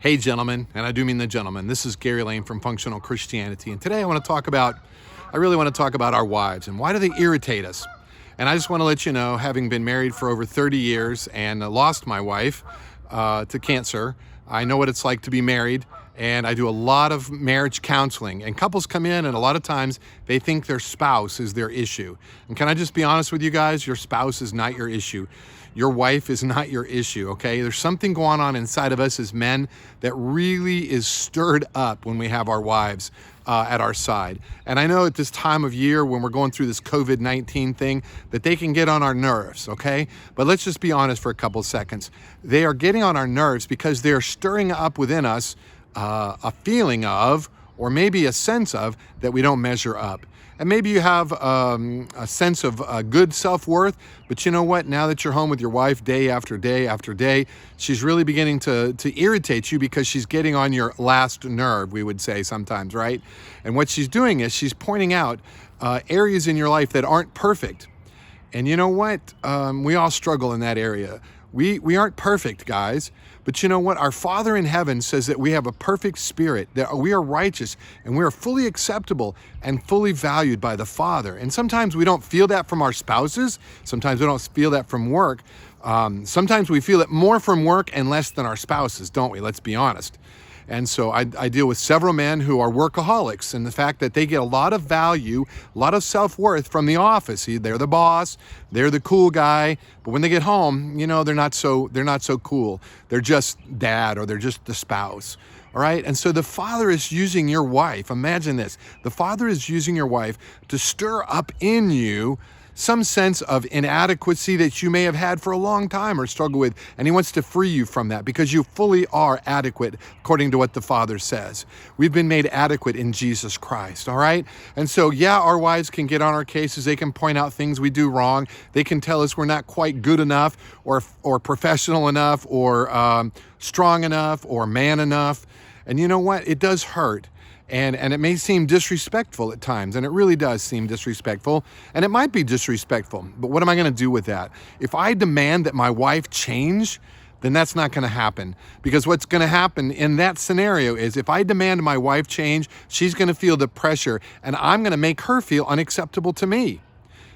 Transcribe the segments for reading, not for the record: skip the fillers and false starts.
Hey gentlemen, and I do mean the gentlemen, this is Gary Lane from Functional Christianity, and today I really want to talk about our wives and why do they irritate us. And I just want to let you know, having been married for over 30 years and lost my wife to cancer, I know what it's like to be married, and I do a lot of marriage counseling. And couples come in, and a lot of times they think their spouse is their issue. And can I just be honest with you guys? Your spouse is not your issue. Your wife is not your issue, okay? There's something going on inside of us as men that really is stirred up when we have our wives at our side. And I know at this time of year when we're going through this COVID-19 thing that they can get on our nerves, okay? But let's just be honest for a couple seconds. They are getting on our nerves because they're stirring up within us a feeling of, or maybe a sense of, that we don't measure up. And maybe you have a sense of good self-worth, but you know what? Now that you're home with your wife day after day after day, she's really beginning to irritate you because she's getting on your last nerve, we would say sometimes, right? And what she's doing is she's pointing out areas in your life that aren't perfect. And you know what? We all struggle in that area. We aren't perfect, guys. But you know what? Our Father in heaven says that we have a perfect spirit, that we are righteous, and we are fully acceptable and fully valued by the Father. And sometimes we don't feel that from our spouses. Sometimes we don't feel that from work. Sometimes we feel it more from work and less than our spouses, don't we? Let's be honest. And so I deal with several men who are workaholics, and the fact that they get a lot of value, a lot of self-worth from the office. They're the boss, they're the cool guy, but when they get home, you know, they're not so cool. They're just dad, or they're just the spouse. All right. And so the Father is using your wife. Imagine this. The Father is using your wife to stir up in you some sense of inadequacy that you may have had for a long time or struggle with. And he wants to free you from that because you fully are adequate according to what the Father says. We've been made adequate in Jesus Christ. All right. And so, yeah, our wives can get on our cases. They can point out things we do wrong. They can tell us we're not quite good enough or professional enough or strong enough or man enough. And you know what? It does hurt. And it may seem disrespectful at times, and it really does seem disrespectful, and it might be disrespectful, but what am I going to do with that? If I demand that my wife change, then that's not going to happen, because what's going to happen in that scenario is if I demand my wife change, she's going to feel the pressure, and I'm going to make her feel unacceptable to me.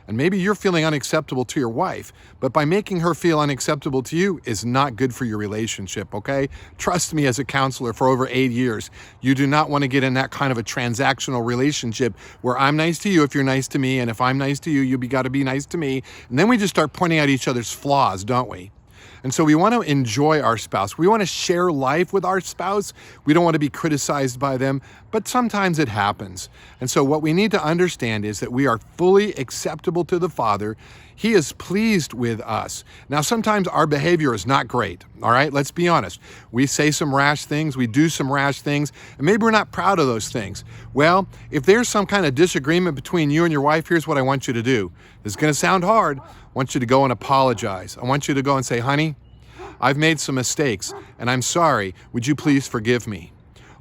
And maybe you're feeling unacceptable to your wife, but by making her feel unacceptable to you is not good for your relationship, okay? Trust me, as a counselor for over 8 years, you do not want to get in that kind of a transactional relationship where I'm nice to you if you're nice to me, and if I'm nice to you, you got to be nice to me. And then we just start pointing out each other's flaws, don't we? And so we want to enjoy our spouse. We want to share life with our spouse. We don't want to be criticized by them, but sometimes it happens. And so what we need to understand is that we are fully acceptable to the Father. He is pleased with us. Now, sometimes our behavior is not great, all right? Let's be honest. We say some rash things, we do some rash things, and maybe we're not proud of those things. Well, if there's some kind of disagreement between you and your wife, here's what I want you to do. This is going to sound hard. I want you to go and apologize. I want you to go and say, honey, I've made some mistakes, and I'm sorry. Would you please forgive me?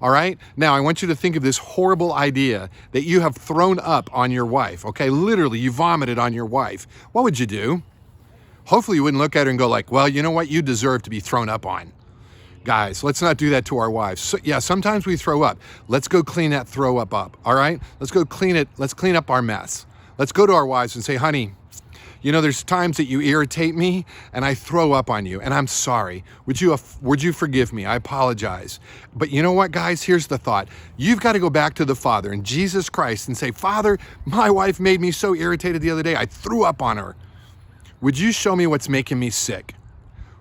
All right? Now, I want you to think of this horrible idea that you have thrown up on your wife, okay? Literally, you vomited on your wife. What would you do? Hopefully, you wouldn't look at her and go like, well, you know what? You deserve to be thrown up on. Guys, let's not do that to our wives. So, yeah, sometimes we throw up. Let's go clean that throw up, all right? Let's go clean it. Let's clean up our mess. Let's go to our wives and say, honey, you know, there's times that you irritate me and I throw up on you, and I'm sorry. Would you forgive me? I apologize. But you know what, guys? Here's the thought. You've got to go back to the Father and Jesus Christ and say, Father, my wife made me so irritated the other day. I threw up on her. Would you show me what's making me sick?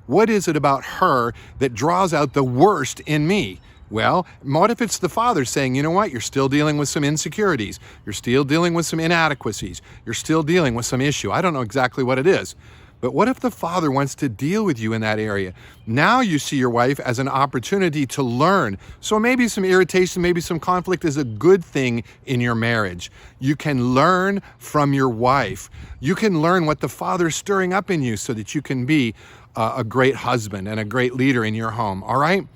What is it about her that draws out the worst in me? Well, what if it's the Father saying, you know what, you're still dealing with some insecurities. You're still dealing with some inadequacies. You're still dealing with some issue. I don't know exactly what it is. But what if the Father wants to deal with you in that area? Now you see your wife as an opportunity to learn. So maybe some irritation, maybe some conflict is a good thing in your marriage. You can learn from your wife. You can learn what the Father's stirring up in you so that you can be a great husband and a great leader in your home, all right?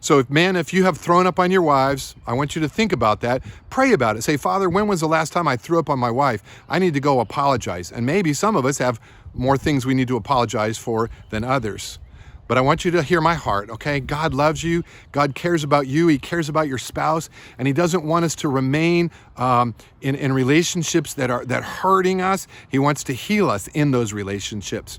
So if you have thrown up on your wives, I want you to think about that. Pray about it. Say, Father, when was the last time I threw up on my wife? I need to go apologize. And maybe some of us have more things we need to apologize for than others. But I want you to hear my heart, okay? God loves you. God cares about you. He cares about your spouse, and He doesn't want us to remain in relationships that are hurting us. He wants to heal us in those relationships.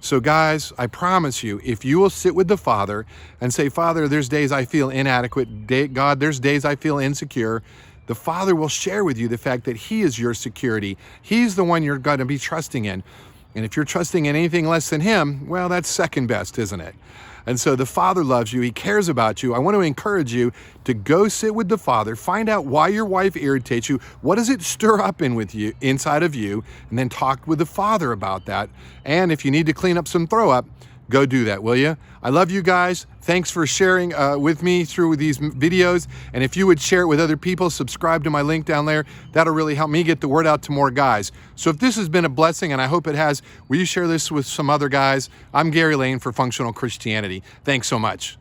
So guys, I promise you, if you will sit with the Father and say, Father, there's days I feel inadequate. God, there's days I feel insecure. The Father will share with you the fact that He is your security. He's the one you're going to be trusting in. And if you're trusting in anything less than Him, well, that's second best, isn't it? And so the Father loves you. He cares about you. I want to encourage you to go sit with the Father, find out why your wife irritates you. What does it stir up inside of you? And then talk with the Father about that. And if you need to clean up some throw up, go do that, will you? I love you guys. Thanks for sharing with me through these videos. And if you would share it with other people, subscribe to my link down there. That'll really help me get the word out to more guys. So if this has been a blessing, and I hope it has, will you share this with some other guys? I'm Gary Lane for Functional Christianity. Thanks so much.